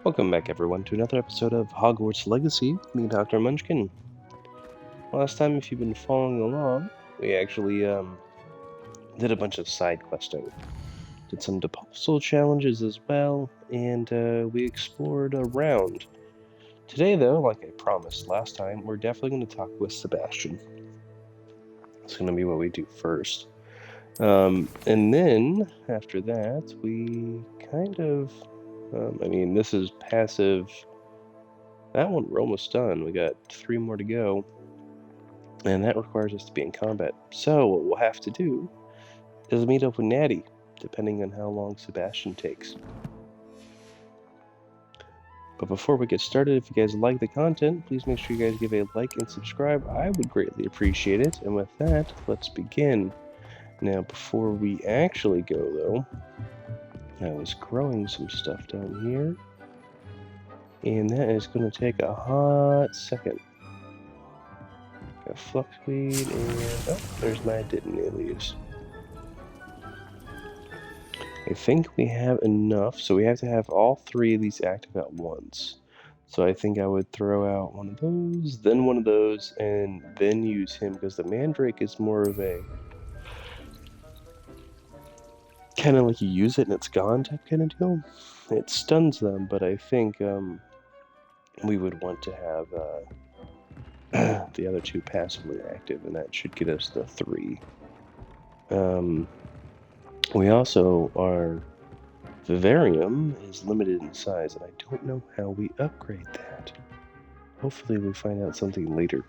Welcome back, everyone, to another episode of Hogwarts Legacy, me, Dr. Munchkin. Last time, if you've been following along, we actually did a bunch of side questing. Did some puzzle challenges as well, and we explored around. Today, though, like I promised last time, we're definitely going to talk with Sebastian. It's going to be what we do first. And then, after that, we kind of... this is passive... That one, we're almost done. We got 3 more to go. And that requires us to be in combat. So what we'll have to do is meet up with Natty, depending on how long Sebastian takes. But before we get started, if you guys like the content, please make sure you guys give a like and subscribe. I would greatly appreciate it. And with that, let's begin. Now, before we actually go, though, I was growing some stuff down here. And that is going to take a hot second. Got fluxweed and... oh, there's my didn't alias. I think we have enough, so we have to have all 3 of these active at once. So I think I would throw out one of those, then one of those, and then use him, because the Mandrake is more of a... kind of like you use it and it's gone type kind of deal. It stuns them, but I think we would want to have the other 2 passively active, and that should get us the 3. We also are... Vivarium is limited in size, and I don't know how we upgrade that. Hopefully we find out something later.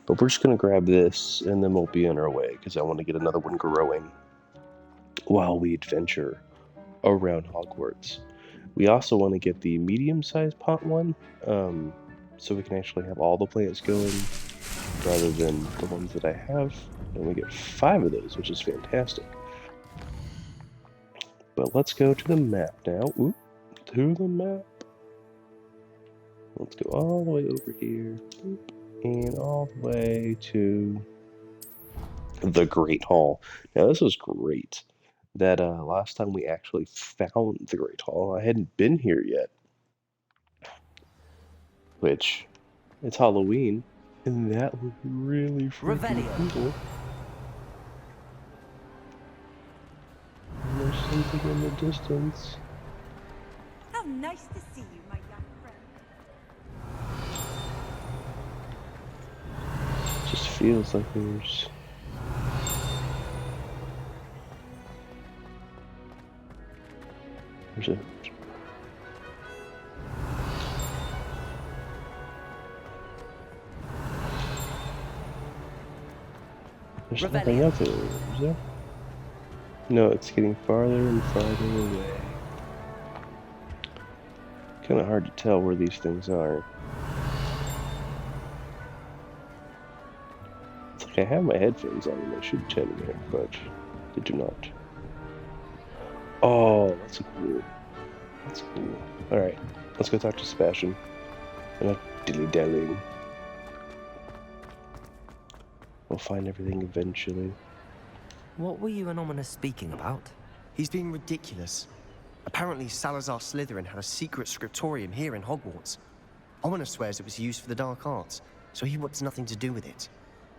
But we're just going to grab this, and then we'll be on our way, because I want to get another one growing while we adventure around Hogwarts. We also want to get the medium-sized pot one, so we can actually have all the plants going, rather than the ones that I have. And we get 5 of those, which is fantastic. But let's go to the map now. Oop, to the map. Let's go all the way over here. Oop, and all the way to the Great Hall. Now, this was great. That last time we actually found the Great Hall, I hadn't been here yet. Which, it's Halloween, and that was really freaking cool. And there's something in the distance. How nice to see you, my young friend. It just feels like there's... there's a... there's nothing out there, is there? No, it's getting farther and farther away. Kind of hard to tell where these things are. It's like I have my headphones on and I should tell you, but they do not. Oh, that's cool. That's cool. Alright, let's go talk to Sebastian. I'm not dilly-dallying. We'll find everything eventually. What were you and Ominous speaking about? He's being ridiculous. Apparently Salazar Slytherin had a secret scriptorium here in Hogwarts. Ominous swears it was used for the dark arts, so he wants nothing to do with it.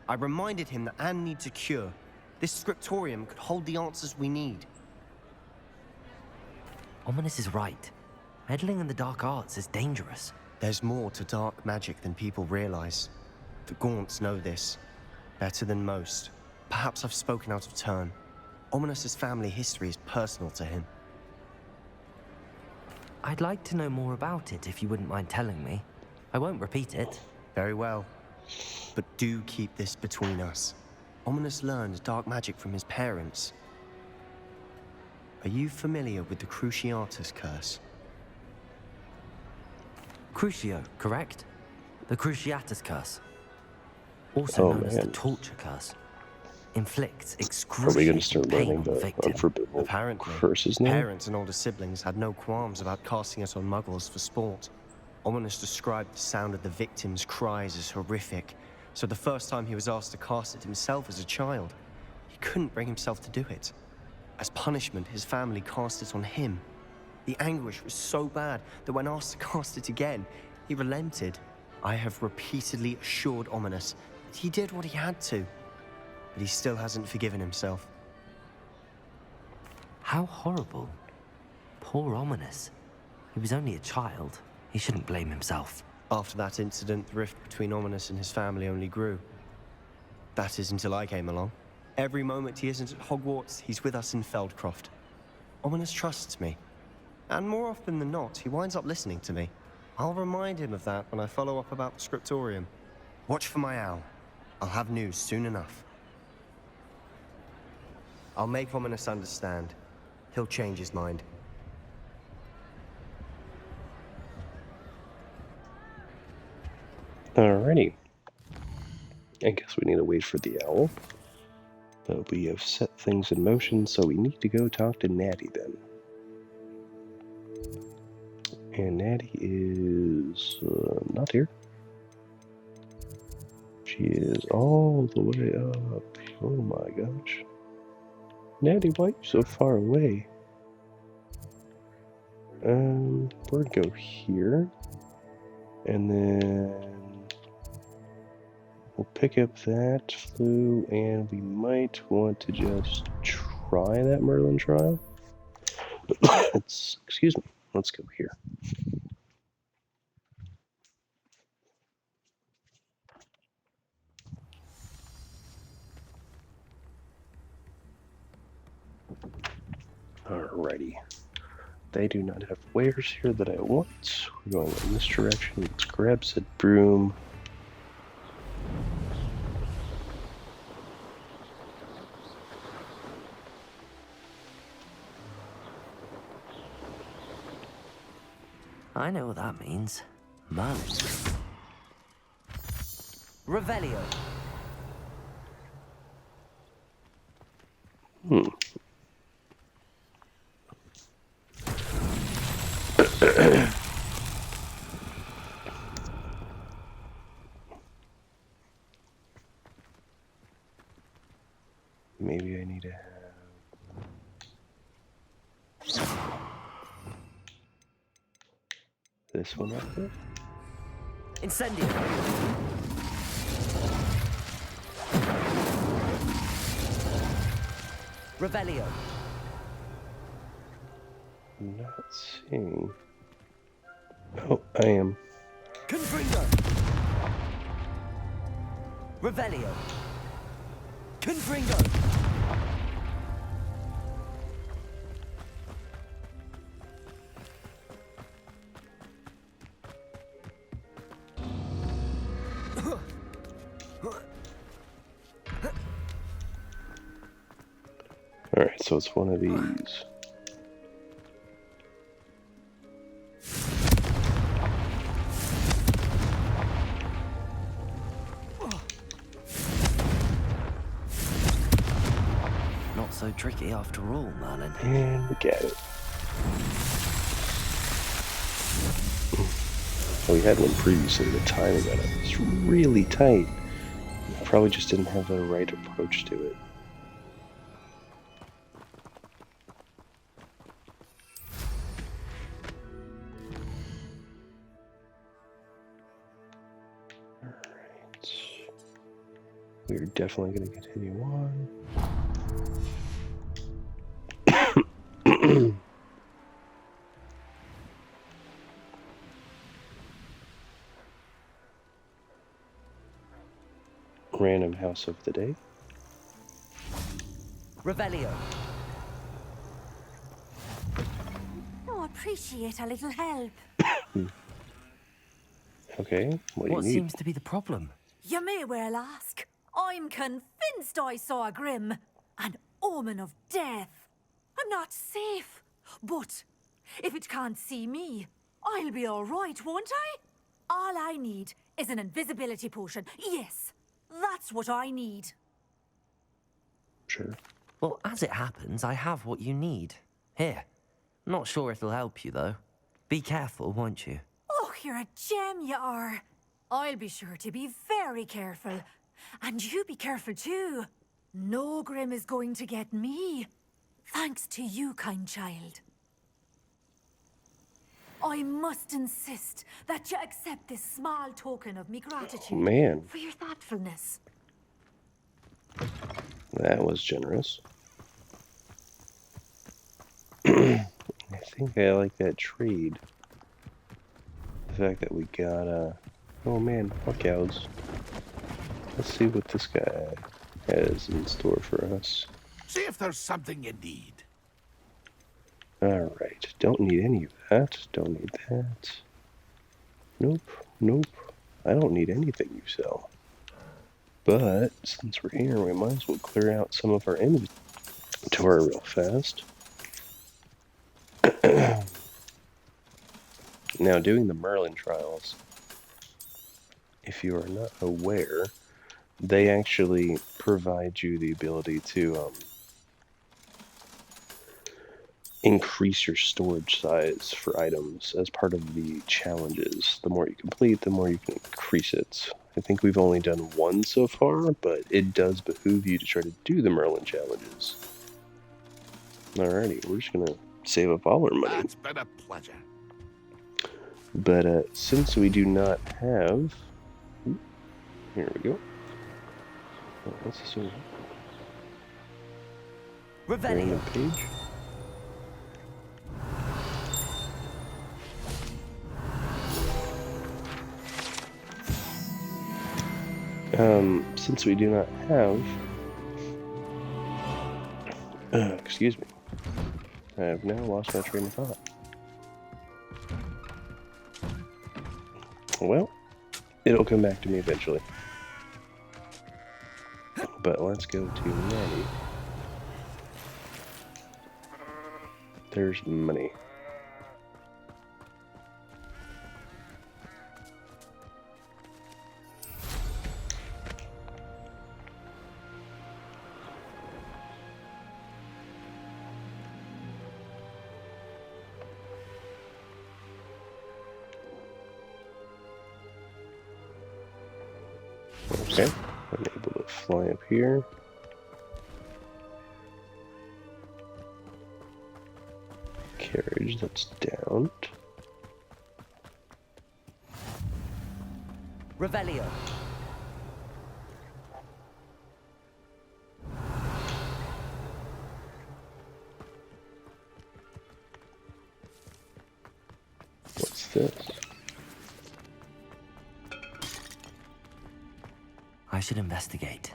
I reminded him that Anne needs a cure. This scriptorium could hold the answers we need. Ominous is right. Meddling in the dark arts is dangerous. There's more to dark magic than people realize. The Gaunts know this better than most. Perhaps I've spoken out of turn. Ominous's family history is personal to him. I'd like to know more about it if you wouldn't mind telling me. I won't repeat it. Very well. But do keep this between us. Ominous learned dark magic from his parents. Are you familiar with the Cruciatus curse? Crucio, correct? The Cruciatus curse. Also known as the Torture curse. Inflicts excruciating pain on victims. Apparently, curses now? Parents and older siblings had no qualms about casting it on muggles for sport. Ominous described the sound of the victims' cries as horrific, so the first time he was asked to cast it himself as a child, he couldn't bring himself to do it. As punishment, his family cast it on him. The anguish was so bad that when asked to cast it again, he relented. I have repeatedly assured Ominous that he did what he had to, but he still hasn't forgiven himself. How horrible. Poor Ominous. He was only a child. He shouldn't blame himself. After that incident, the rift between Ominous and his family only grew. That is until I came along. Every moment he isn't at Hogwarts, he's with us in Feldcroft. Ominous trusts me. And more often than not, he winds up listening to me. I'll remind him of that when I follow up about the scriptorium. Watch for my owl. I'll have news soon enough. I'll make Ominous understand. He'll change his mind. Alrighty. I guess we need to wait for the owl. But we have set things in motion, so we need to go talk to Natty then. And Natty is not here. She is all the way up. Oh my gosh. Natty, why are you so far away? We're gonna go here. And then we'll pick up that flu, and we might want to just try that Merlin trial. Excuse me. Let's go here. Alrighty. They do not have wares here that I want. We're going in this direction. Let's grab said broom. I know what that means. Merlin. Revelio. Maybe I need to have this one up there. Incendio. Revelio. Not seeing. Oh, I am. Confringo. Revelio. Confringo. Alright, so it's one of these. Not so tricky after all, Merlin. And we get it. We had one previously, the timing on it was really tight. Probably just didn't have the right approach to it. Alright. We're definitely going to continue on. Random house of the day. Revelio. Oh, appreciate a little help. Okay, what do you need? Seems to be the problem? You may well ask. I'm convinced I saw a grim, an omen of death. I'm not safe, but if it can't see me, I'll be all right, won't I? All I need is an invisibility potion. Yes, that's what I need. Sure. Well, as it happens, I have what you need. Here. Not sure it'll help you, though. Be careful, won't you? Oh, you're a gem, you are. I'll be sure to be very careful. And you be careful, too. No grim is going to get me. Thanks to you, kind child. I must insist that you accept this small token of me gratitude Man, for your thoughtfulness. that was generous. I think I like that trade. The fact that we got, oh man, fuck cows. Let's see what this guy has in store for us. See if there's something you need. Alright, don't need any of that. Don't need that. Nope, nope. I don't need anything you sell. But, since we're here, we might as well clear out some of our inventory real fast. Now, doing the Merlin trials, if you are not aware, they actually provide you the ability to increase your storage size for items as part of the challenges. The more you complete, the more you can increase it. I think we've only done one so far, but it does behoove you to try to do the Merlin challenges. Alrighty, we're just gonna save up all our money. It's been a pleasure. But since we do not have... Here we go. What's this one? Revelio. Page. Since we do not have... excuse me. I have now lost my train of thought. Well, it'll come back to me eventually. But let's go to Natty. There's money. Okay, I'm able to fly up here. Carriage that's down. Revelio. What's this? I should investigate.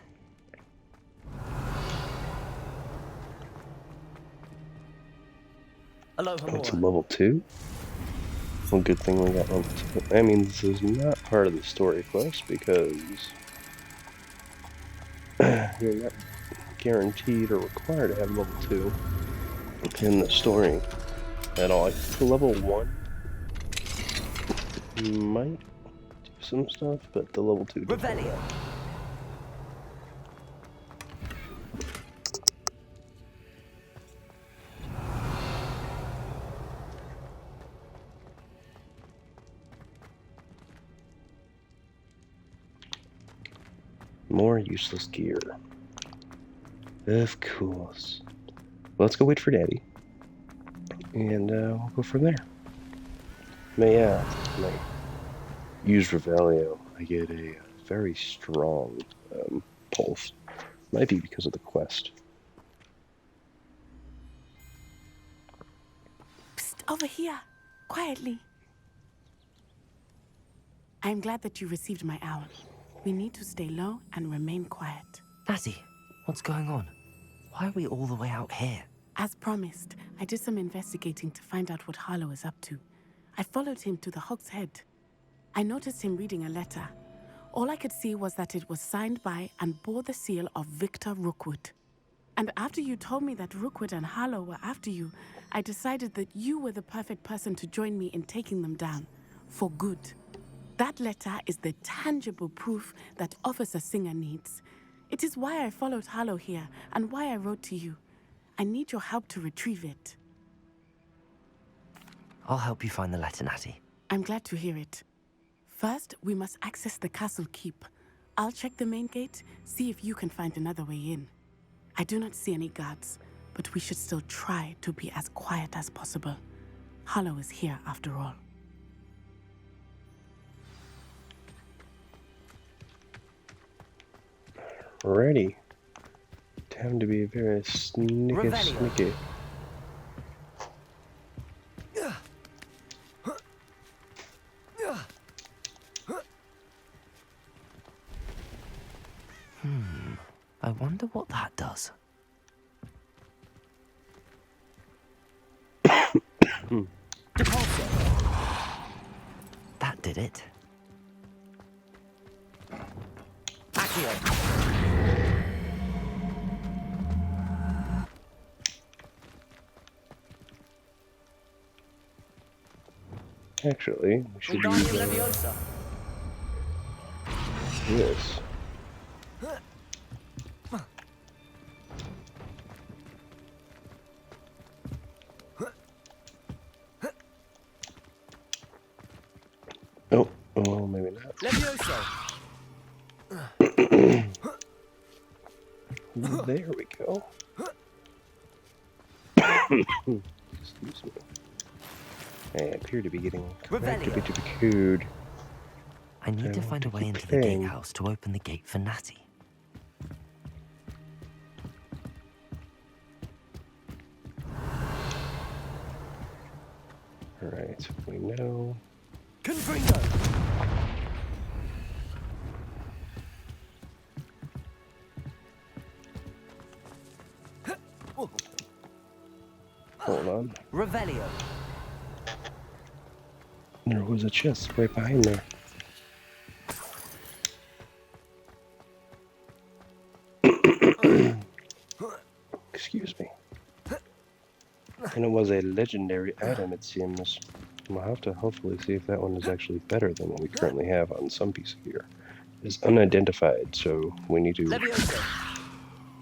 It's a level 2? Well, good thing we got level 2. I mean, this is not part of the story quest because you're not guaranteed or required to have level 2 in the story at all. I think level 1 might do some stuff, but the level 2 doesn't. Revelio. More useless gear. Of course. Well, let's go wait for Daddy. And we'll go from there. May I use Revelio. I get a very strong pulse. Might be because of the quest. Psst, over here. Quietly. I'm glad that you received my owl. We need to stay low and remain quiet. Natty, what's going on? Why are we all the way out here? As promised, I did some investigating to find out what Harlow is up to. I followed him to the Hog's Head. I noticed him reading a letter. All I could see was that it was signed by and bore the seal of Victor Rookwood. And after you told me that Rookwood and Harlow were after you, I decided that you were the perfect person to join me in taking them down. For good. That letter is the tangible proof that Officer Singer needs. It is why I followed Harlow here and why I wrote to you. I need your help to retrieve it. I'll help you find the letter, Natty. I'm glad to hear it. First, we must access the castle keep. I'll check the main gate, see if you can find another way in. I do not see any guards, but we should still try to be as quiet as possible. Hollow is here after all. Alrighty. Time to be very sneaky. I wonder what that does. That did it. Actually, we should use this. Oh, maybe not. There we go. Excuse me. I appear to be getting connected to the code. I need to find a way into the gatehouse to open the gate for Natty. Alright, we know. Hold on. Revelio. There was a chest right behind there. Excuse me. And it was a legendary item, it seems. We'll have to hopefully see if that one is actually better than what we currently have on some piece of gear. It's unidentified, so we need to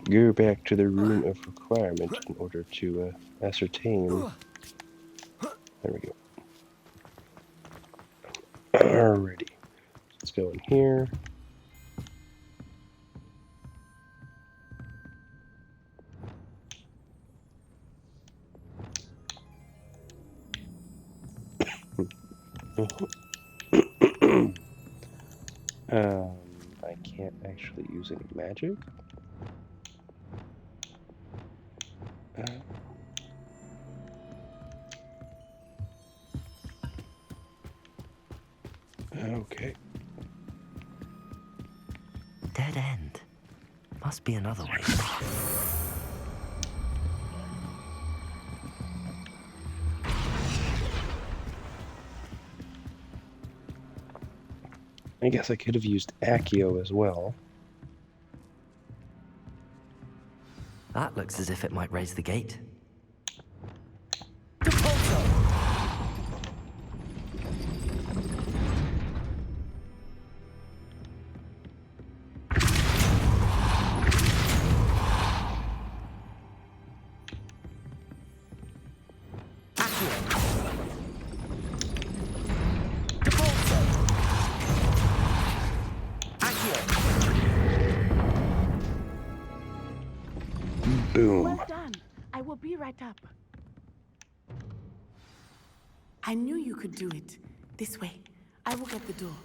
go back to the room of requirement in order to ascertain. There we go. Alrighty. Let's go in here. I can't actually use any magic. Okay. Dead end. Must be another way. I guess I could have used Accio as well. That looks as if it might raise the gate. Boom. Well done. I will be right up. I knew you could do it. This way. I will get the door.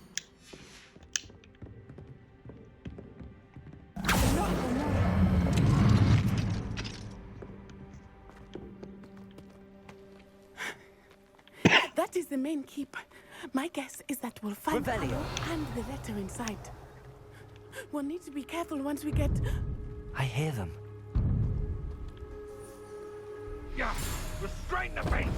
That is the main keep. My guess is that we'll find the Revelio. and the letter inside. We'll need to be careful once we get... I hear them. Yeah, restrain the beast!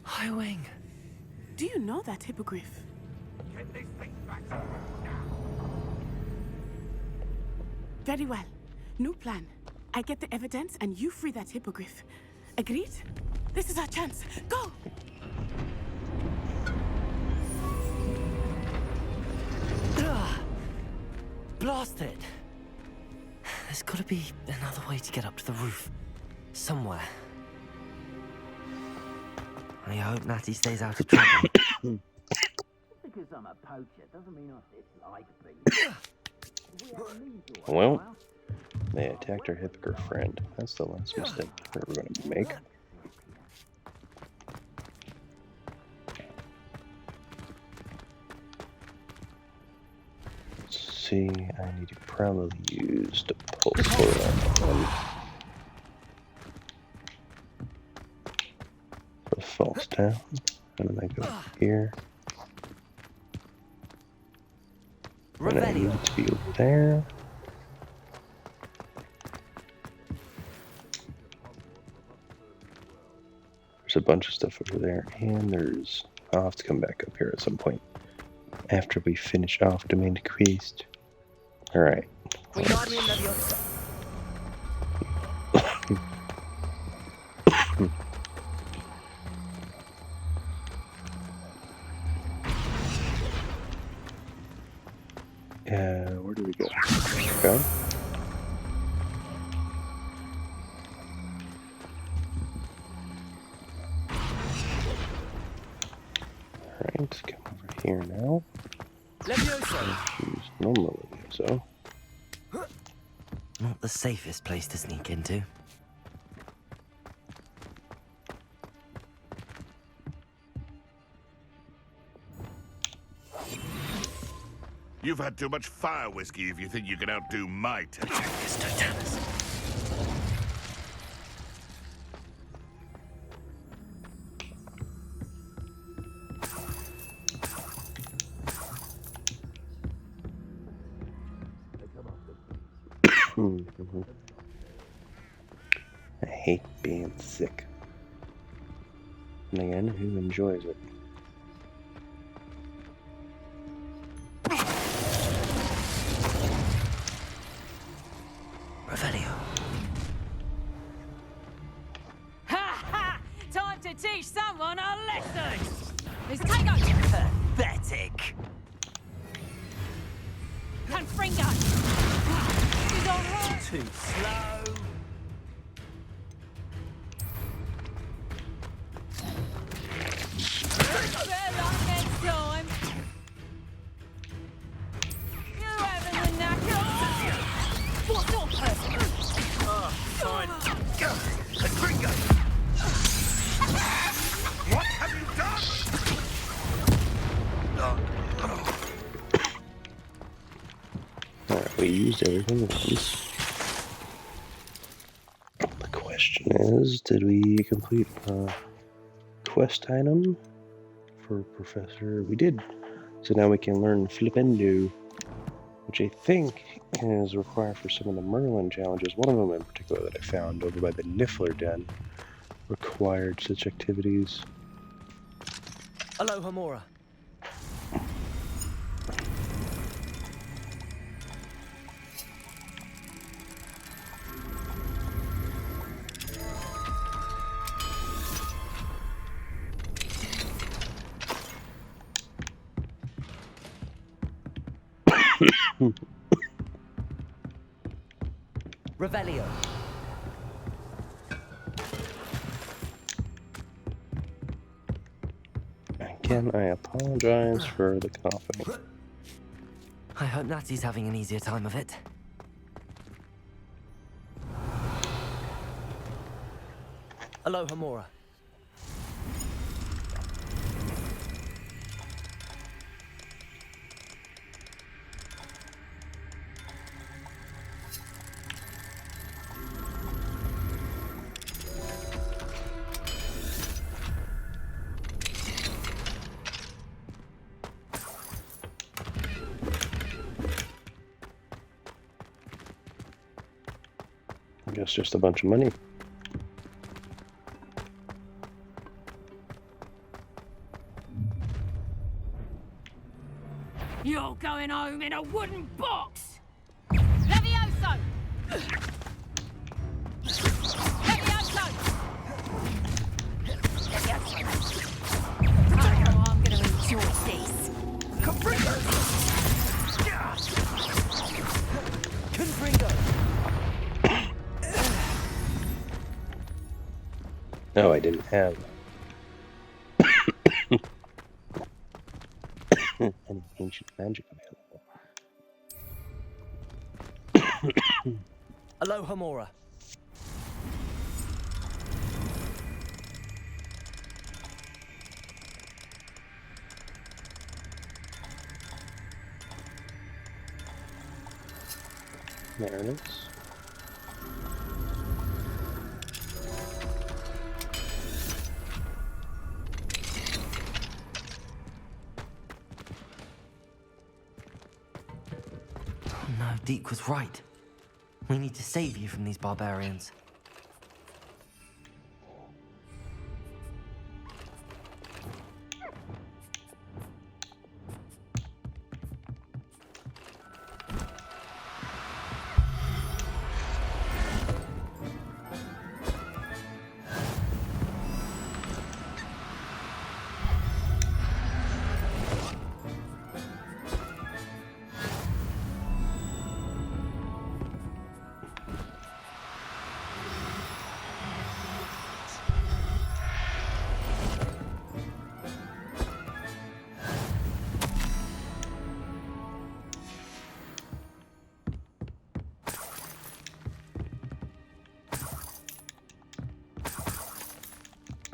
Highwing. Do you know that hippogriff? Get these things back. Very well. New plan. I get the evidence and you free that hippogriff. Agreed? This is our chance. Go! Blasted! There's gotta be another way to get up to the roof. Somewhere. I hope Natty stays out of trouble. because I'm a poacher doesn't mean I dislike people. Well, they attacked our hypocrite friend. That's the last mistake we're ever going to make. Let's see, I need to probably use the pulse coil on that one. So it falls down, and then I go here. And I need it to be over there. There's a bunch of stuff over there, and there's... I'll have to come back up here at some point after we finish off Domain Decreased. Alright. Where do we go? Go? Alright, come over here now. Use normal Levioso. Not the safest place to sneak into. You've had too much fire whiskey if you think you can outdo my taste. I hate being sick. And again, who enjoys it? Time to teach someone a lesson! Let's take over! Pathetic! Confringo! He's on her! Too slow! Better luck next time! You're having the knacker! What's your person? Fine. Confringo! What have you done? Alright, we used everything once. The question is, did we complete a quest item for Professor? We did. So now we can learn Flipendo, which I think is required for some of the Merlin challenges. One of them in particular that I found over by the Niffler Den required such activities. Hello, Hamora. Revelio. Again, I apologize for the coughing. I hope Natty's having an easier time of it. Hello, Hamora. I guess just a bunch of money. You're going home in a wooden box! Levioso! Levioso! Oh, I'm gonna enjoy this. No, I didn't have. Any ancient magic available? Aloha Mora. There it is. Oh no, Deek was right. We need to save you from these barbarians.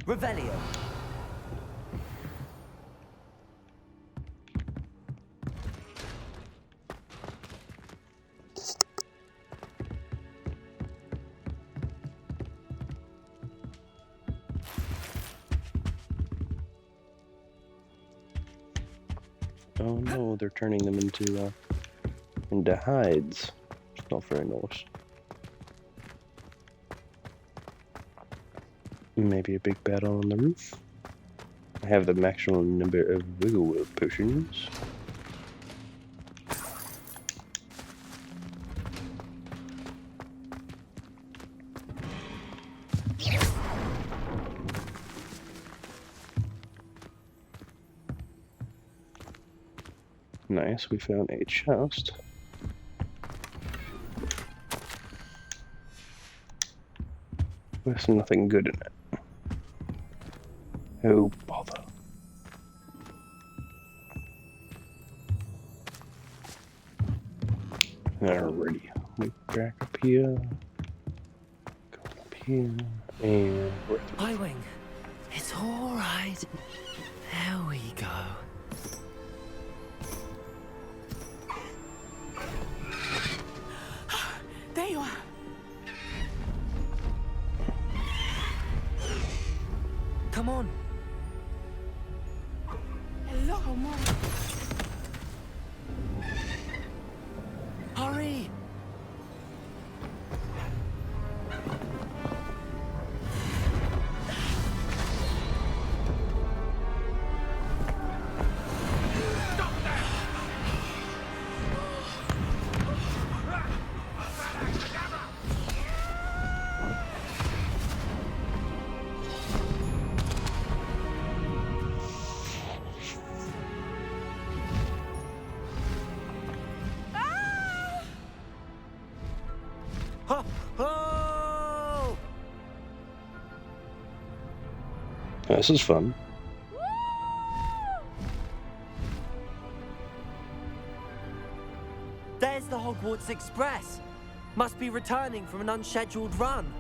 Revelio. Oh no, they're turning them into hides. It's not very nice. Maybe a big battle on the roof. I have the maximum number of wiggle potions. Nice, we found a chest. There's nothing good in it. Oh, bother. Alrighty, we back up here. Go up here, and we're at the Highwing, it's alright. There we go. There you are. Come on. Hello, Mom. Hurry. Oh! This is fun. There's the Hogwarts Express. Must be returning from an unscheduled run.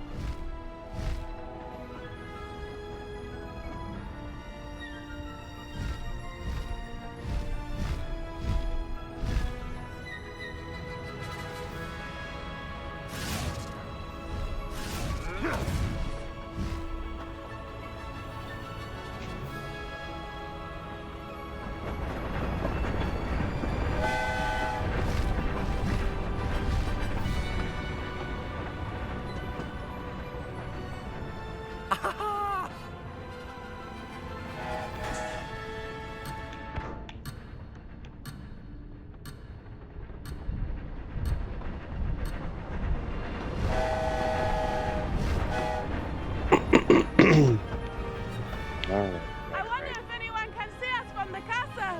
Alright. I wonder if anyone can see us from the castle.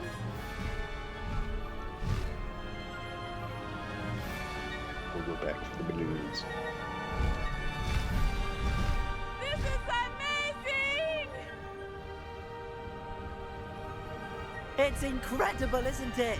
We'll go back for the balloons. This is amazing! It's incredible, isn't it?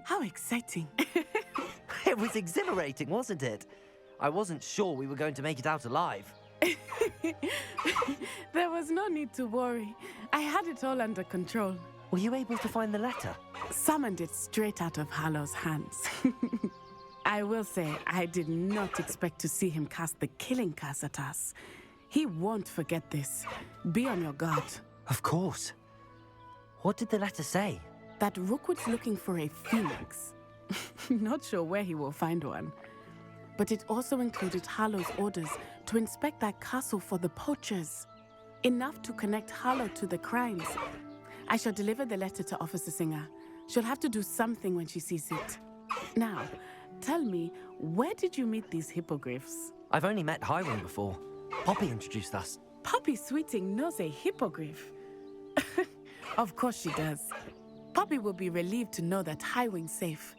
How exciting. It was exhilarating, wasn't it? I wasn't sure we were going to make it out alive. There was no need to worry. I had it all under control. Were you able to find the letter? Summoned it straight out of Hallow's hands. I will say, I did not expect to see him cast the killing curse at us. He won't forget this. Be on your guard. Of course. What did the letter say? That Rookwood's looking for a phoenix. Not sure where he will find one. But it also included Hallow's orders to inspect that castle for the poachers. Enough to connect Hallow to the crimes. I shall deliver the letter to Officer Singer. She'll have to do something when she sees it. Now, tell me, where did you meet these hippogriffs? I've only met Highwing before. Poppy introduced us. Poppy Sweeting knows a hippogriff. Of course she does. Poppy will be relieved to know that Highwing's safe.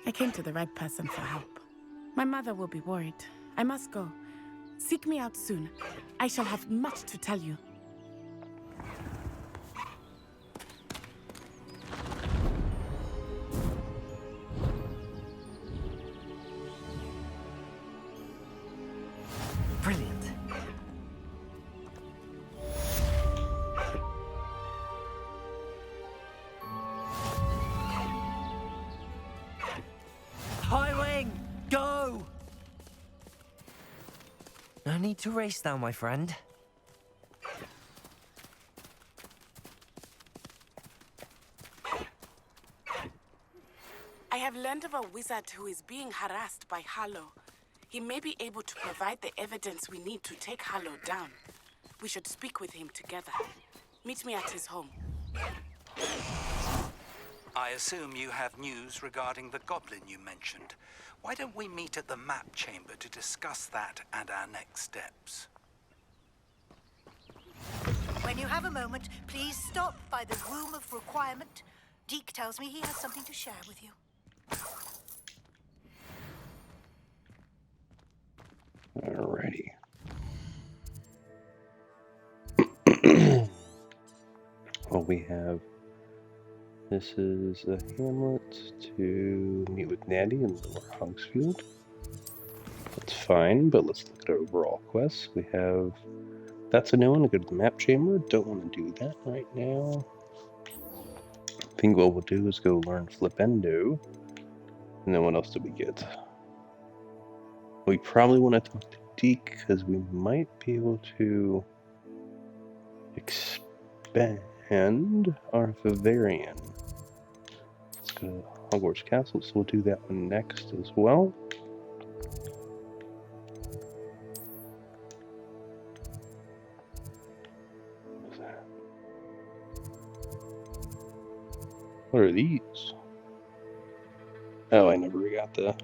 I came to the right person for help. My mother will be worried. I must go. Seek me out soon. I shall have much to tell you. Brilliant. Highwing, go! No need to race now, my friend. I have learned of a wizard who is being harassed by Hallow. He may be able to provide the evidence we need to take Hallow down. We should speak with him together. Meet me at his home. I assume you have news regarding the goblin you mentioned. Why don't we meet at the map chamber to discuss that and our next steps? When you have a moment, please stop by the room of requirement. Deek tells me he has something to share with you. Alrighty. Well, we have... This is a hamlet to meet with Natty in Lower Hogsfield. That's fine, but let's look at our overall quests. We have... That's a new one, to go to the map chamber. Don't want to do that right now. I think what we'll do is go learn Flipendo. And then what else did we get? We probably want to talk to Deek, because we might be able to expand our Vivarium. Let's go to Hogwarts Castle, so we'll do that one next as well. What's that? What are these? Oh, I never got the...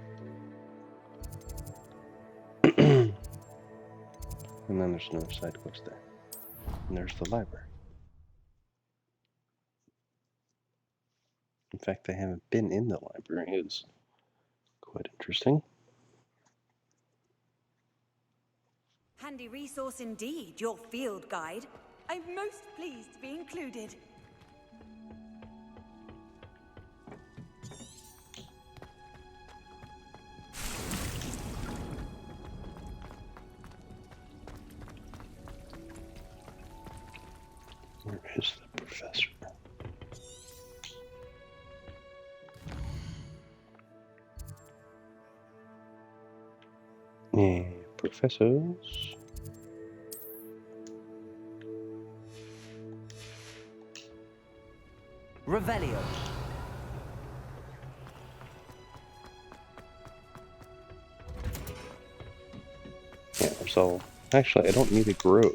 And then there's another side quest there. And there's the library. In fact, I haven't been in the library. It's quite interesting. Handy resource indeed, your field guide. I'm most pleased to be included. Where is the professor? Yeah, professors. Revelio. Yeah, there's all... Actually, I don't need to grow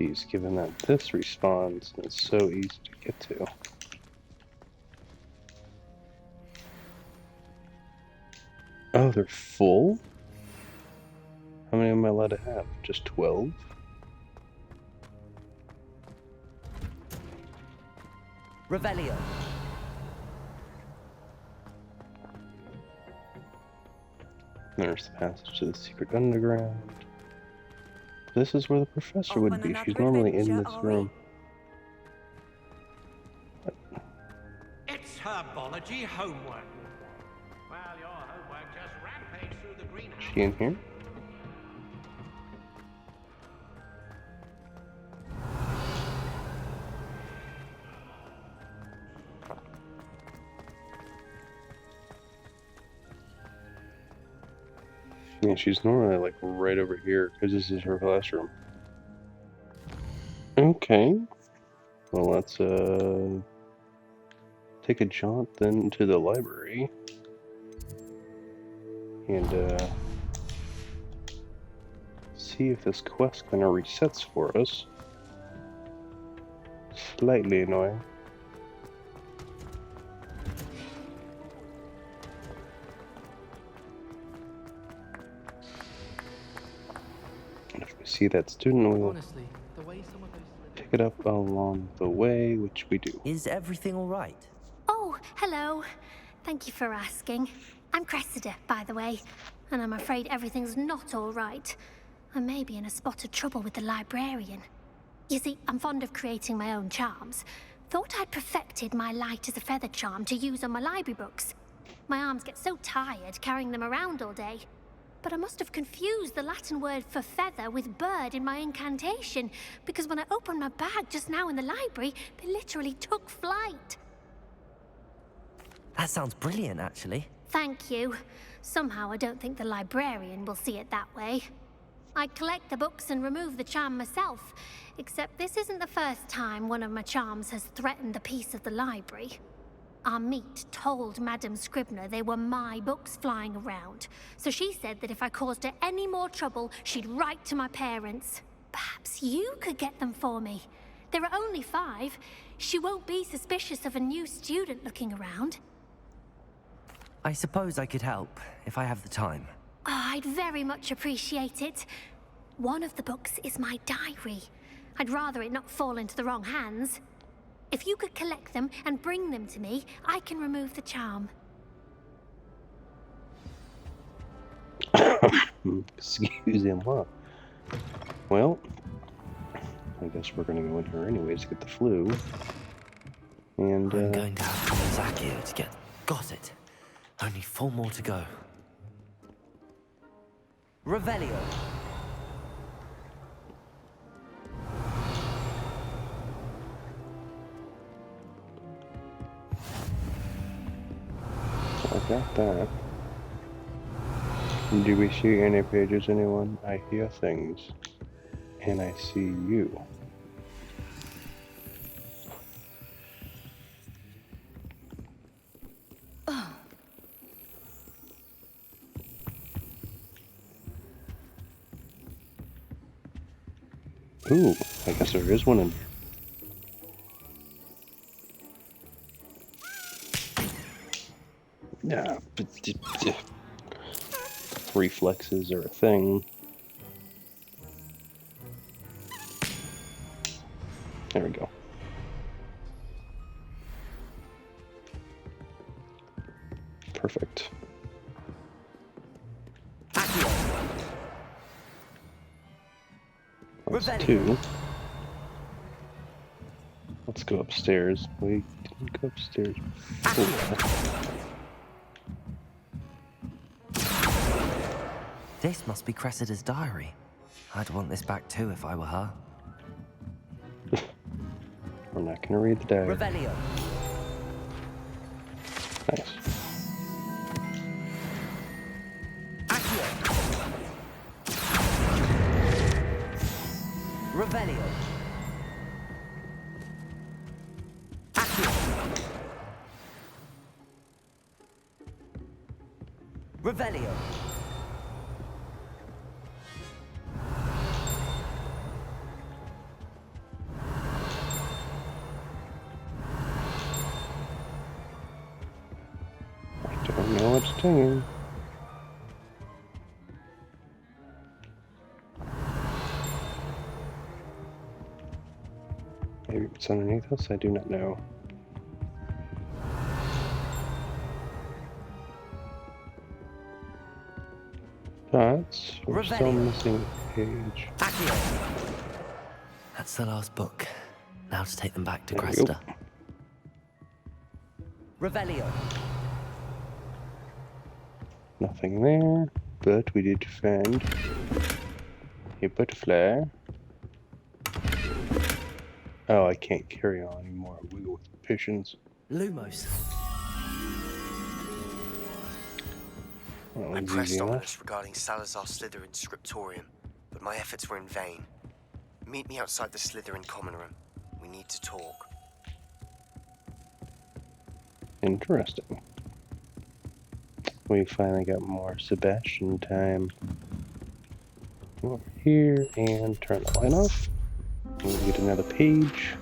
these, given that this respawns and it's so easy to get to. Oh, they're full? How many am I allowed to have? Just 12? Revelio. There's the passage to the secret underground. This is where the professor would be. She's normally in this room. It's herbology homework. Well, your homework just rampaged through the greenhouse. Is she in here? Yeah, she's normally like right over here because this is her classroom. Okay. Well, let's take a jaunt then to the library and see if this quest kind of resets for us. Slightly annoying. And if we see that student, we will pick it up along the way, which we do. Is everything all right? Oh, hello. Thank you for asking. I'm Cressida, by the way, and I'm afraid everything's not all right. I may be in a spot of trouble with the librarian. You see, I'm fond of creating my own charms. Thought I'd perfected my light as a feather charm to use on my library books. My arms get so tired carrying them around all day. But I must have confused the Latin word for feather with bird in my incantation, because when I opened my bag just now in the library, they literally took flight. That sounds brilliant, actually. Thank you. Somehow I don't think the librarian will see it that way. I collect the books and remove the charm myself, except this isn't the first time one of my charms has threatened the peace of the library. Our meet told Madame Scribner they were my books flying around, so she said that if I caused her any more trouble, she'd write to my parents. Perhaps you could get them for me. There are only 5. She won't be suspicious of a new student looking around. I suppose I could help, if I have the time. Oh, I'd very much appreciate it. One of the books is my diary. I'd rather it not fall into the wrong hands. If you could collect them and bring them to me, I can remove the charm. Excusez-moi. Well, I guess we're gonna go in here anyways to get the flu. And I'm going to have to use Accio to get... Got it. Only 4 more to go. Revelio. I got that. Do we see any pages, anyone? I hear things. And I see you. Ooh, I guess there is one in here. Yeah, reflexes are a thing. There we go. Perfect. That's 2. Let's go upstairs. We didn't go upstairs. This must be Cressida's diary. I'd want this back too if I were her. We're not gonna read the diary. Revelio. Nice. Revelio. Revelio. stinging. Maybe it's underneath us, I do not know. But we're still missing a page. That's the last book. Now to take them back to Cressida. Revelio. Nothing there, but we did find a butterfly. Oh, I can't carry on anymore. We go with patience. Lumos. I pressed ominous regarding Salazar Slytherin scriptorium, but my efforts were in vain. Meet me outside the Slytherin common room. We need to talk. Interesting. We finally got more Sebastian time. Come over here and turn the light off. We'll get another page.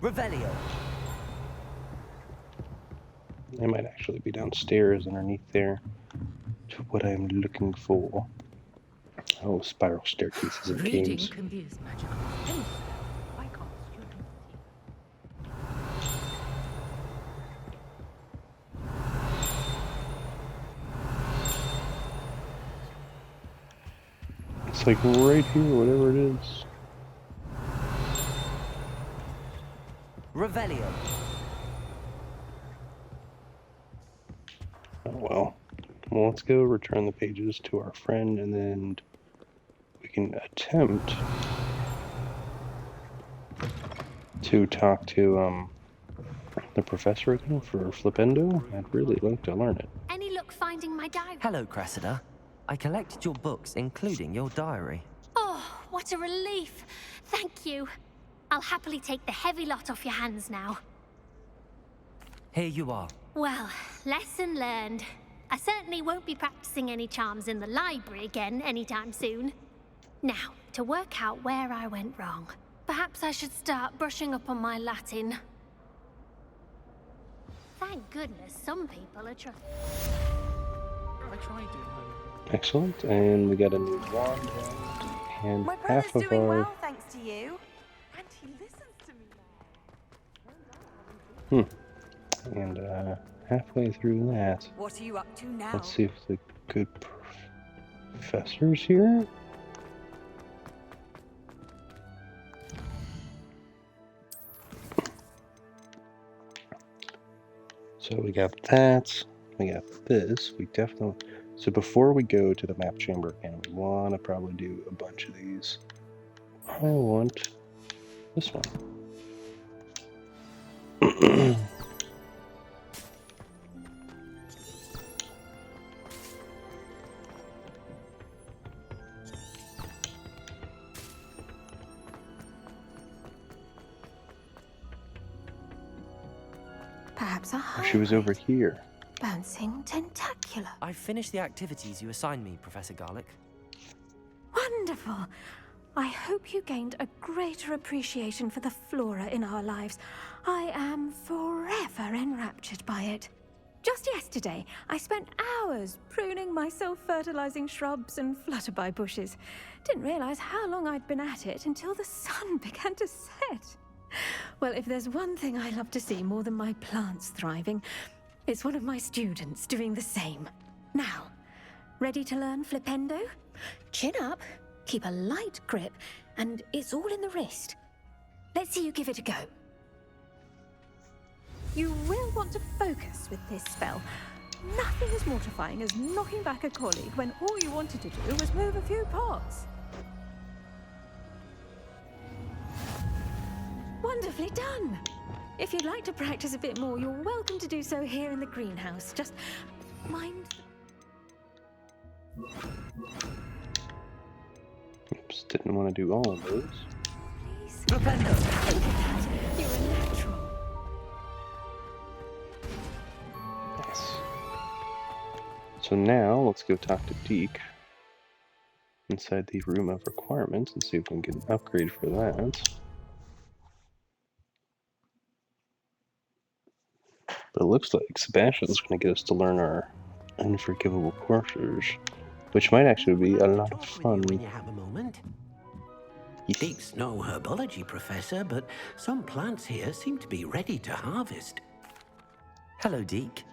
Revelio. They might actually be downstairs underneath there. To what I'm looking for. Oh, spiral staircases in games. Can be as magical as anything. Why can't students see? It's like right here, whatever it is. Revelio. Oh well. Well, let's go return the pages to our friend, and then we can attempt to talk to the professor again for Flipendo. I'd really like to learn it. Any luck finding my diary? Hello, Cressida. I collected your books, including your diary. Oh, what a relief. Thank you. I'll happily take the heavy lot off your hands now. Here you are. Well, lesson learned. I certainly won't be practicing any charms in the library again anytime soon. Now, to work out where I went wrong. Perhaps I should start brushing up on my Latin. Thank goodness some people are trying. I tried doing home. Excellent, and we got a new wand, and My half brother's of doing our... well, thanks to you. And he listens to me now. And halfway through that, What are you up to now? let's see if the good professor's here. So we got that, we got this, we definitely... So before we go to the map chamber again, we want to probably do a bunch of these. I want this one. Perhaps a high She was over here. bouncing tentacular. I finished the activities you assigned me, Professor Garlick. Wonderful. I hope you gained a greater appreciation for the flora in our lives. I am forever enraptured by it. Just yesterday, I spent hours pruning my self-fertilizing shrubs and flutterby bushes. Didn't realize how long I'd been at it until the sun began to set. Well, if there's one thing I love to see more than my plants thriving, it's one of my students doing the same. Now, ready to learn Flipendo? Chin up, keep a light grip, and it's all in the wrist. Let's see you give it a go. You will want to focus with this spell. Nothing as mortifying as knocking back a colleague when all you wanted to do was move a few pots. Wonderfully done! If you'd like to practice a bit more, you're welcome to do so here in the greenhouse. Just mind... Oops, didn't want to do all of those. Please. Flipendo! Look at that! You're a natural. Nice. So now, let's go talk to Deek. inside the room of requirements and see if we can get an upgrade for that. But it looks like Sebastian's going to get us to learn our unforgivable courses, which might actually be a lot of fun. When you have a moment. Deek's no herbology professor, but some plants here seem to be ready to harvest. Hello, Deek.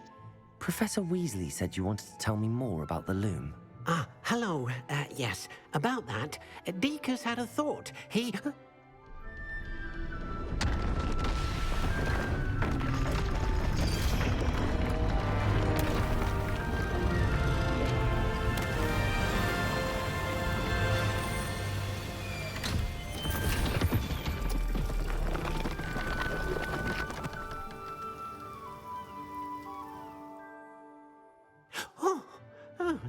Professor Weasley said you wanted to tell me more about the loom. Ah, hello. Yes, about that, Deek has had a thought. He...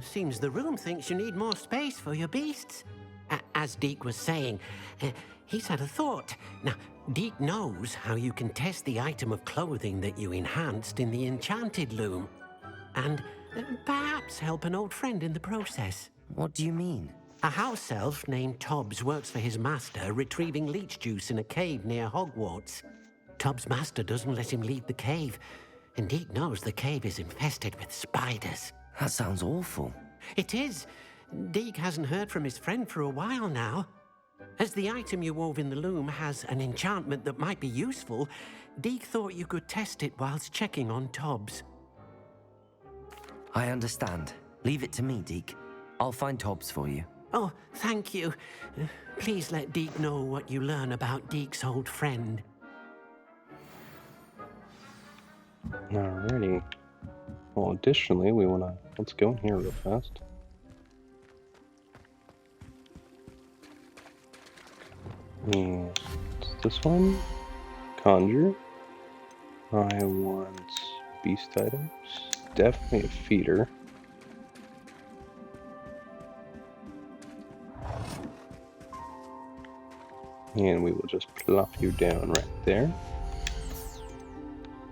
Seems the room thinks you need more space for your beasts. As Deek was saying, he's had a thought. Now, Deek knows how you can test the item of clothing that you enhanced in the enchanted loom. And perhaps help an old friend in the process. What do you mean? A house elf named Tobbs works for his master retrieving leech juice in a cave near Hogwarts. Tobbs' master doesn't let him leave the cave, and Deek knows the cave is infested with spiders. That sounds awful. It is. Deek hasn't heard from his friend for a while now. As the item you wove in the loom has an enchantment that might be useful, Deek thought you could test it whilst checking on Tobbs. I understand. Leave it to me, Deek. I'll find Tobbs for you. Oh, thank you. Please let Deek know what you learn about Deek's old friend. Alrighty. Well, additionally, let's go in here real fast. And this one, conjure. I want beast items. Definitely a feeder. And we will just plop you down right there.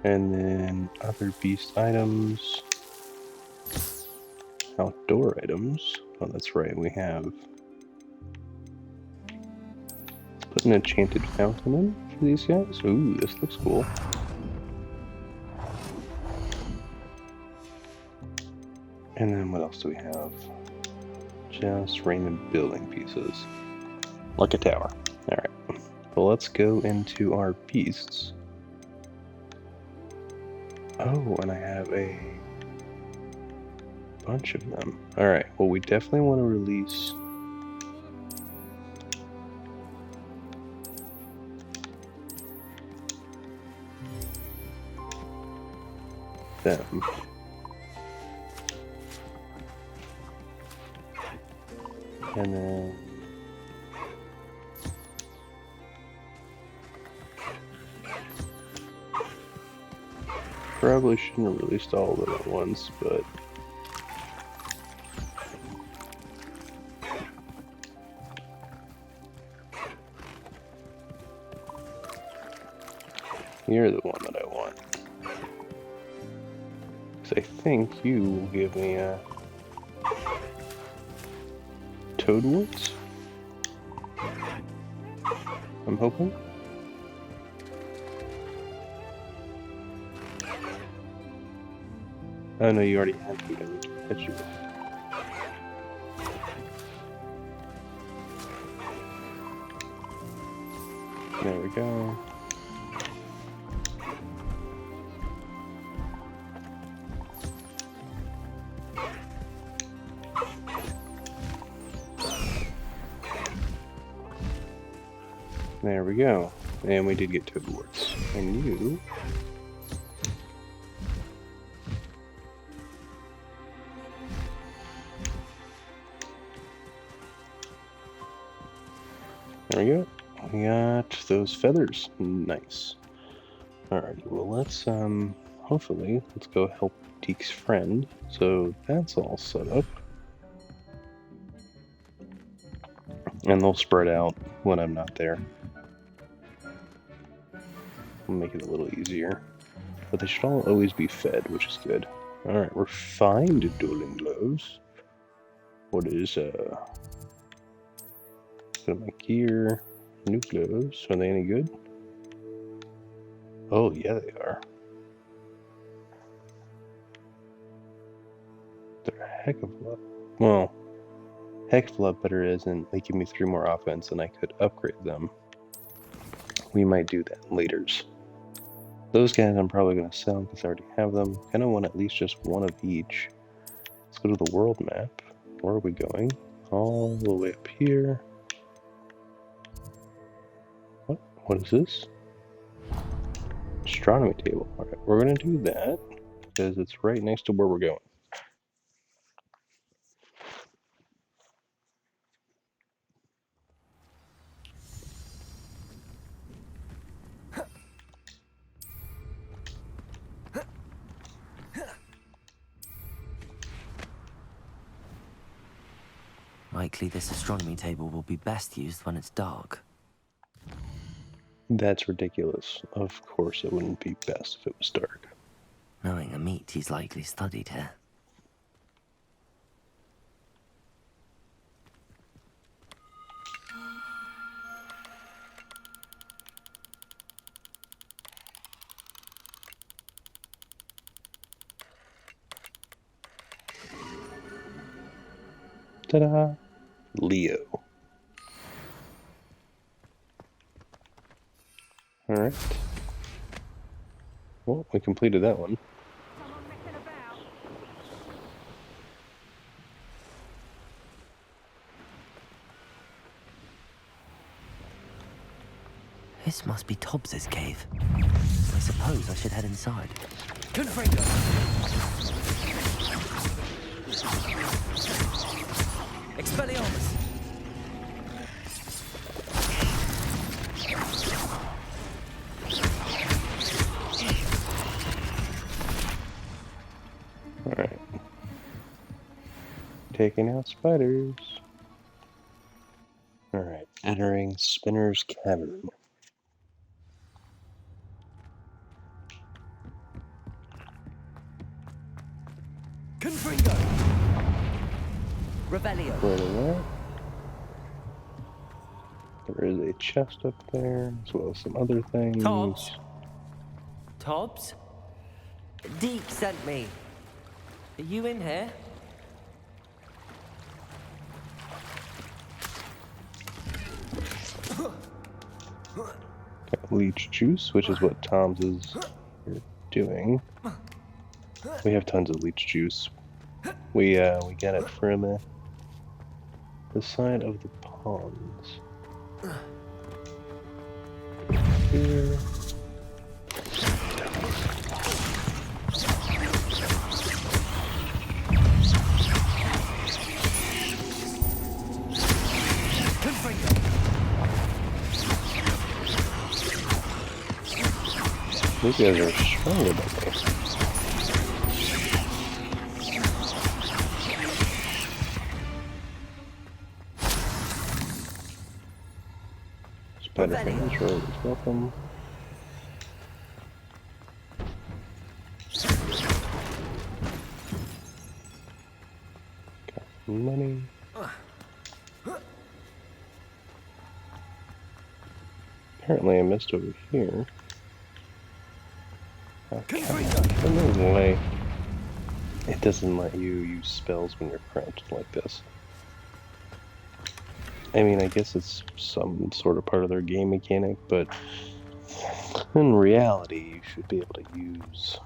And then other beast items. Outdoor items. Oh, that's right, we have... Let's put an enchanted fountain in for these guys. Ooh, this looks cool. And then what else do we have? Just random building pieces. Like a tower. Alright. Well, let's go into our beasts. Oh, and I have a bunch of them. Alright, well, we definitely want to release them. And then probably shouldn't have released all of them at once, but you're the one that I want. Because I think you will give me a Toadwoods? I'm hoping. Oh no, you already had food. I need to catch you. There we go. There we go. And we did get Toadwarts. And you... There we go. We got those feathers. Nice. Alrighty, well let's hopefully let's go help Deek's friend. So that's all set up. And they'll spread out when I'm not there. We'll make it a little easier. But they should all always be fed, which is good. Alright, we're fine to dueling gloves. What is Go to my gear. Nucleos. Are they any good? Oh, yeah, they are. They're a heck of a lot. Well, heck of a lot better isn't they give me 3 more offense and I could upgrade them. We might do that later. Those guys I'm probably going to sell because I already have them. Kind of want at least just one of each. Let's go to the world map. Where are we going? All the way up here. What is this? Astronomy table. Alright, we're going to do that because it's right next to where we're going. Likely this astronomy table will be best used when it's dark. That's ridiculous. Of course it wouldn't be best if it was dark. Knowing a meat he's likely studied here. Ta-da! Leo. Alright. Well, we completed that one. This must be Tobbs' cave. I suppose I should head inside. Confringo! Expelliarmus! Alright. Taking out spiders. Alright, entering Spinner's Cavern. Confringo! Revelio. Right away. There is a chest up there, as well as some other things. Tobbs? Tobbs? Deek sent me. Are you in here? Got leech juice, which is what Tobbs is doing. We have tons of leech juice. We got it from the side of the ponds. Here. These guys are stronger than me. Spider hands, you're always welcome. Got some money. Apparently I missed over here. Okay. No way. It doesn't let you use spells when you're crouched like this. I mean, I guess it's some sort of part of their game mechanic, but in reality, you should be able to use,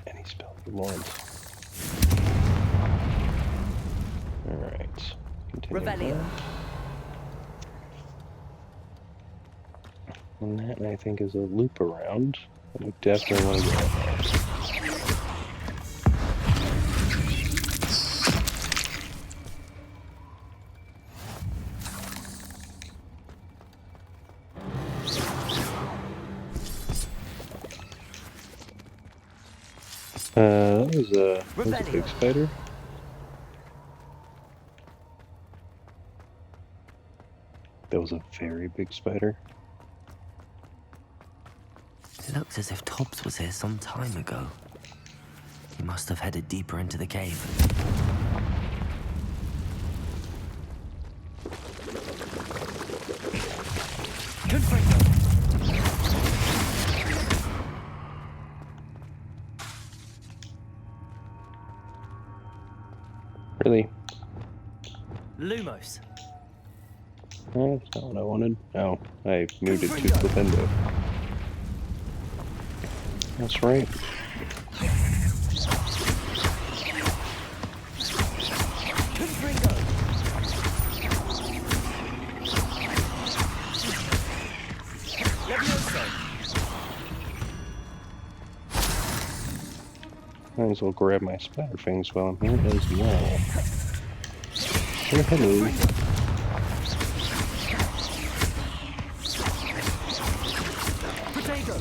any spell you want. Alright. Continue. And that, I think, is a loop around. We definitely want to get that. That was a big spider. That was a very big spider. It looks as if Tobbs was here some time ago. He must have headed deeper into the cave. Really? Lumos. That's not what I wanted. Oh, I moved it to Flipendo. That's right. Might as well grab my spider fangs while I'm here as well. Oh, hello. Potato.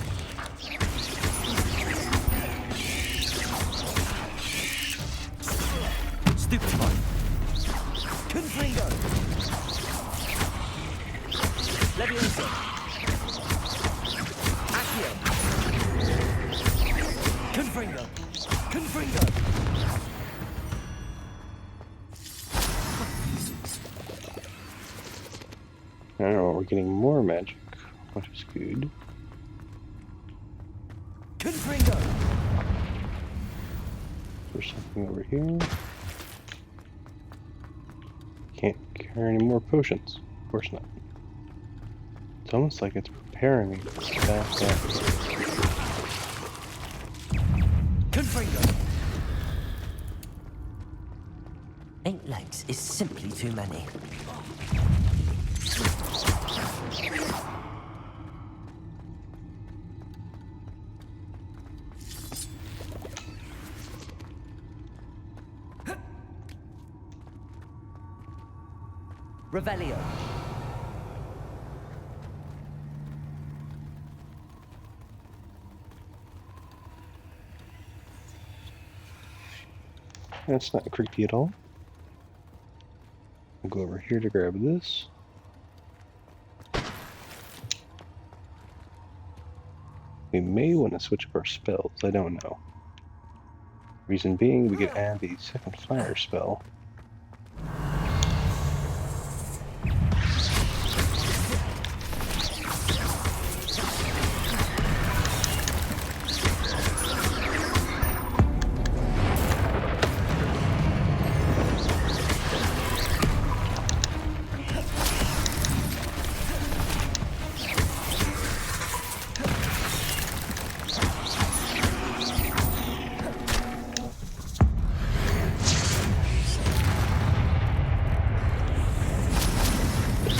Stupefy. Confringo. Leviosa. Accio. Confringo. Confringo. I don't know, we're getting more magic, which is good. Confringo. There's something over here. Can't carry any more potions. Of course not. It's almost like it's preparing me for that. Confringo. 8 legs is simply too many. Revelio. That's not creepy at all. I'll go over here to grab this. We may want to switch up our spells, I don't know. Reason being, we could add the second fire spell.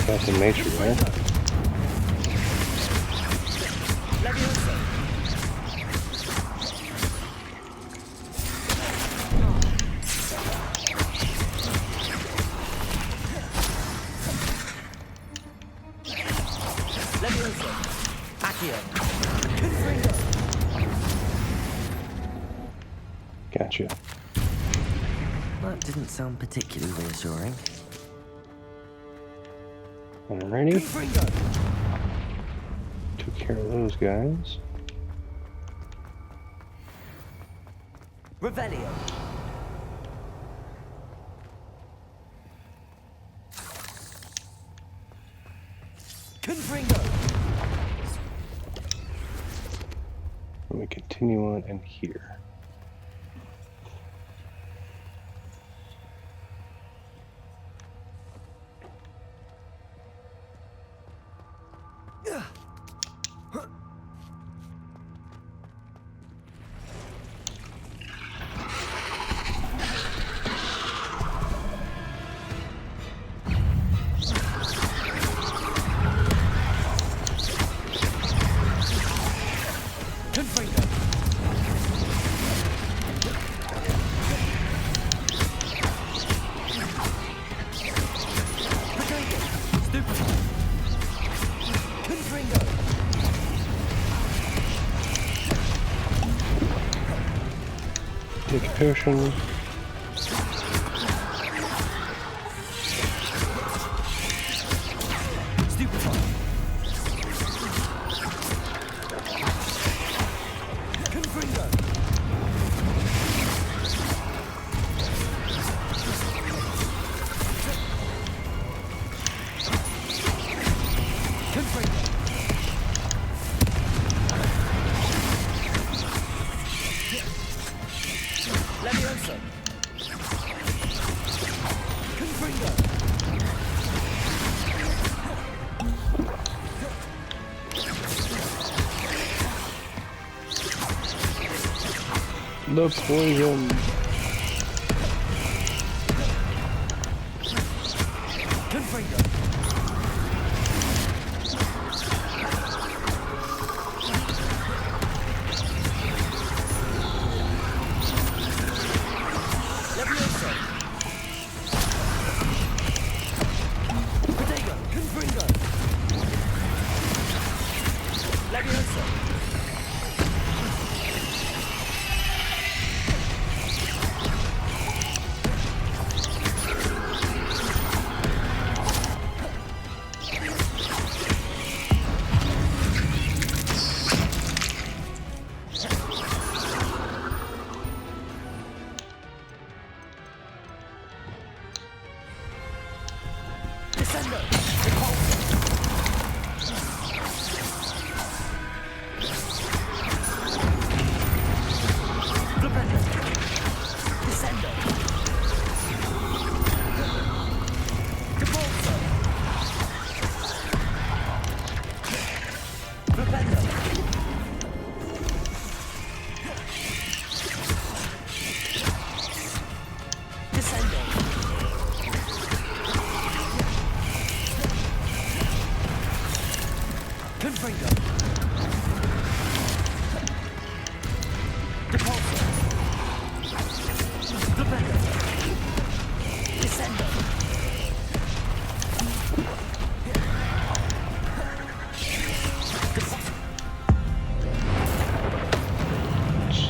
That's in nature, right? Gotcha. That didn't sound particularly reassuring. Alrighty. Took care of those guys. Revelio. Confringo. Let me continue on in here. Take a potion. The poison.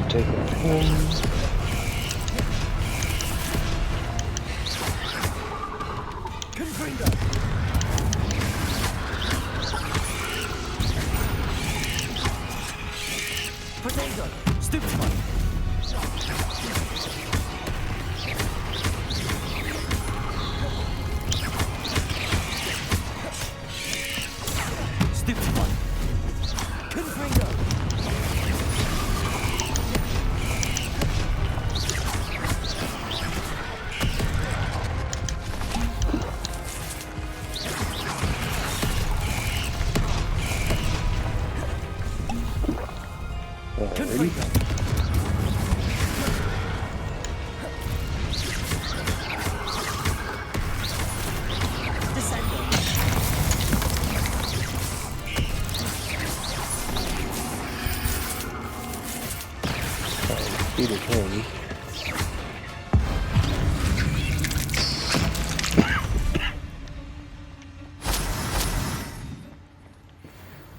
Take it home. Potato! Stupid one! Stupid one! Confringo! Defeated him.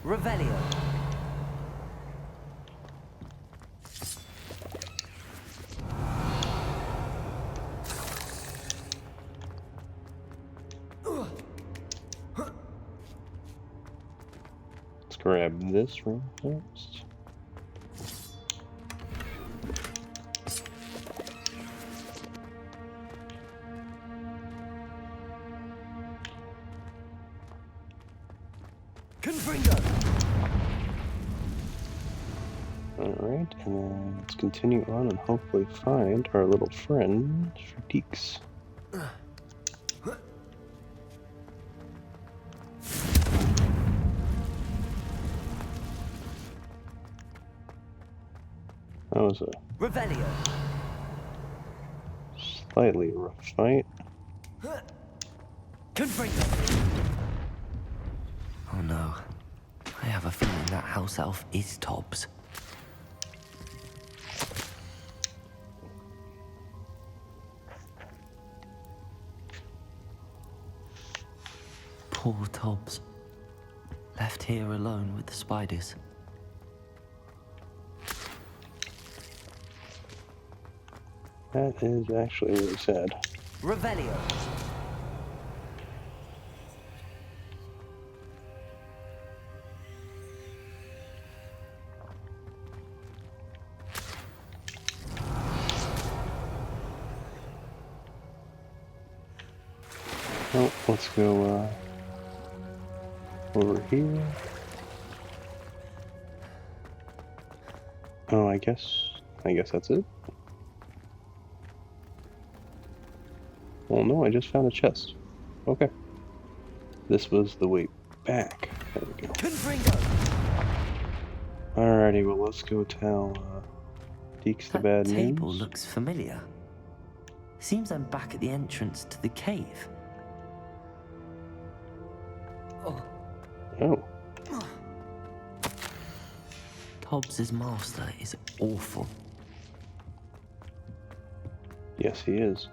Revelio. Let's grab this room first. Alright, and then let's continue on and hopefully find our little friend, Deeks. That was a Revelio. slightly rough fight. Oh no. I have a feeling that house elf is Tobbs. Poor Tobbs. Left here alone with the spiders. That is actually really sad. Revelio. Oh, let's go over here. Oh, I guess that's it. Well, no, I just found a chest. Okay. This was the way back. There we go. Alrighty, well, let's go tell Deeks the bad news. That table looks familiar. Seems I'm back at the entrance to the cave. Oh. Tobbs' master is awful. Yes, he is.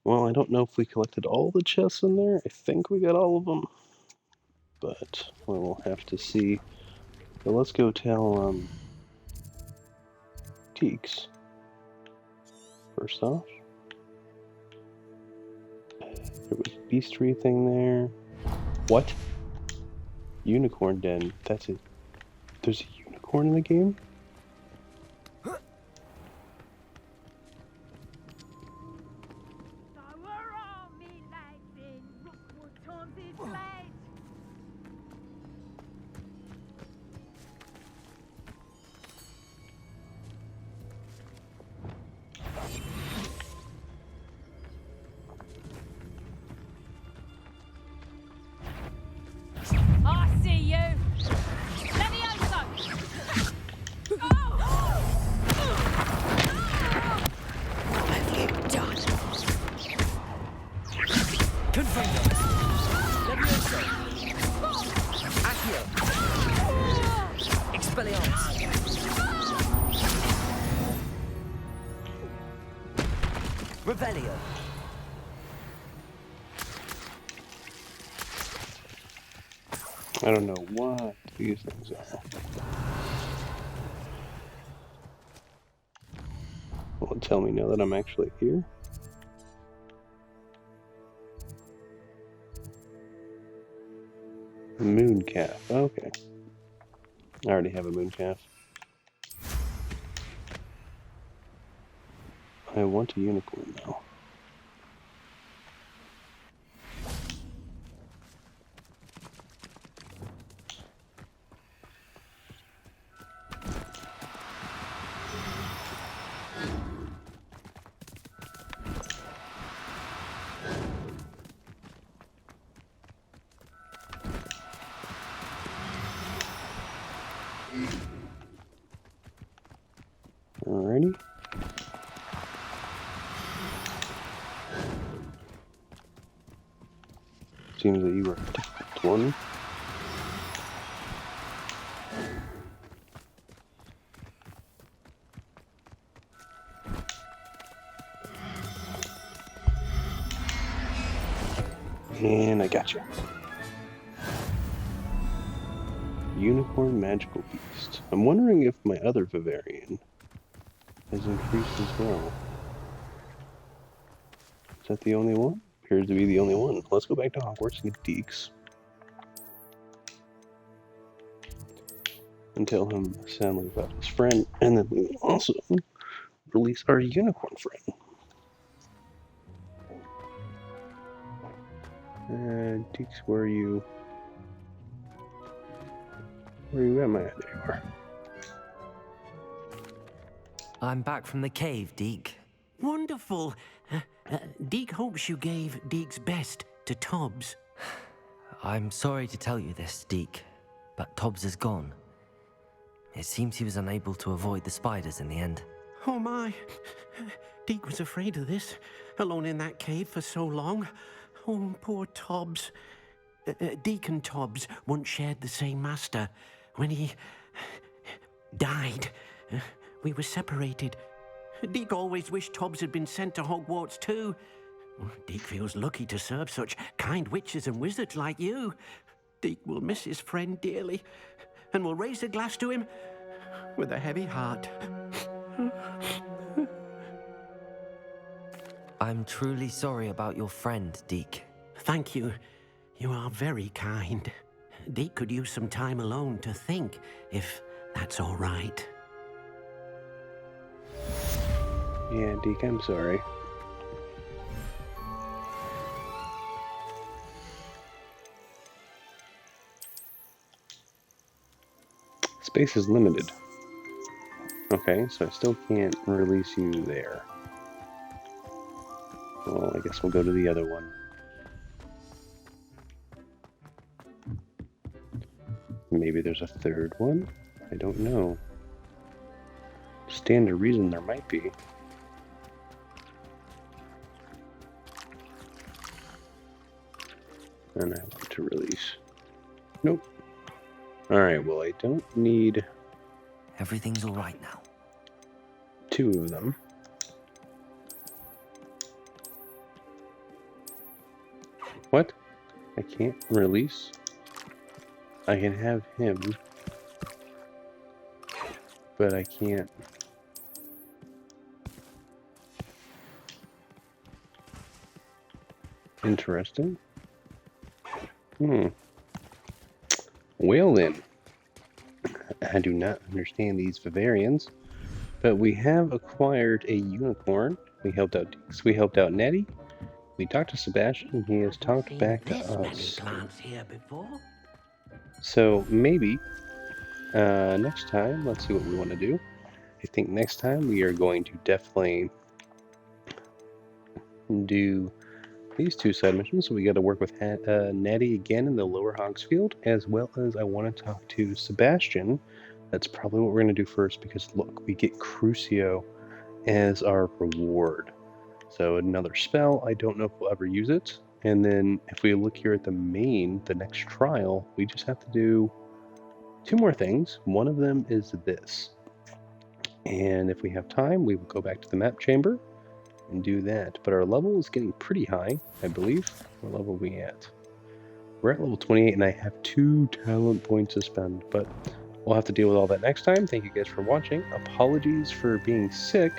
Well, I don't know if we collected all the chests in there. I think we got all of them. But we'll have to see. So let's go tell Deeks. First off. There was a beastry thing there. What? Unicorn den. That's it. There's a unicorn in the game? I see you. Levioso. What have you done? Confringo. Levioso. Accio. Expelliarmus. Revelio. I don't know what these things are. Will it tell me now that I'm actually here? Moon calf. Okay. I already have a moon calf. I want a unicorn now. Alrighty. Seems that you were a different one. And I got you. Unicorn magical beast. I'm wondering if my other Vivarium has increased as well. Is that the only one? Appears to be the only one. Let's go back to Hogwarts and get Deeks. And tell him sadly about his friend. And then we will also release our unicorn friend. Deeks, where are you? Where are you at, There you are. I'm back from the cave, Deek. Wonderful. Deek hopes you gave Deek's best to Tobbs. I'm sorry to tell you this, Deek, but Tobbs is gone. It seems he was unable to avoid the spiders in the end. Oh my. Deek was afraid of this, alone in that cave for so long. Oh, poor Tobbs. Deek and Tobbs once shared the same master. When he died, we were separated. Deek always wished Tobbs had been sent to Hogwarts too. Deek feels lucky to serve such kind witches and wizards like you. Deek will miss his friend dearly, and will raise a glass to him with a heavy heart. I'm truly sorry about your friend, Deek. Thank you. You are very kind. Deek could use some time alone to think, if that's all right. Yeah, Deek, I'm sorry. Space is limited. Okay, so I still can't release you there. Well, I guess we'll go to the other one. Maybe there's a third one? I don't know. Stand to reason there might be. And I want to release. Nope. Alright, well I don't need... Everything's alright now. 2 of them. What? I can't release? I can have him, but I can't. Interesting. Well then, I do not understand these Vivarians, but we have acquired a unicorn. We helped out Deek. We helped out Natty. We talked to Sebastian, and he has talked back to us. So maybe next time, let's see what we want to do. I think next time we are going to definitely do these 2 side missions. So we got to work with Natty again in the Lower Hogsfield, as well as I want to talk to Sebastian. That's probably what we're going to do first, because look, we get Crucio as our reward. So another spell, I don't know if we'll ever use it. And then if we look here at the next trial, we just have to do 2 more things. One of them is this. And if we have time, we will go back to the map chamber and do that. But our level is getting pretty high, I believe. What level are we at? We're at level 28, and I have 2 talent points to spend. But we'll have to deal with all that next time. Thank you guys for watching. Apologies for being sick.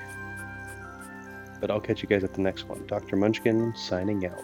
But I'll catch you guys at the next one. Dr. Munchkin signing out.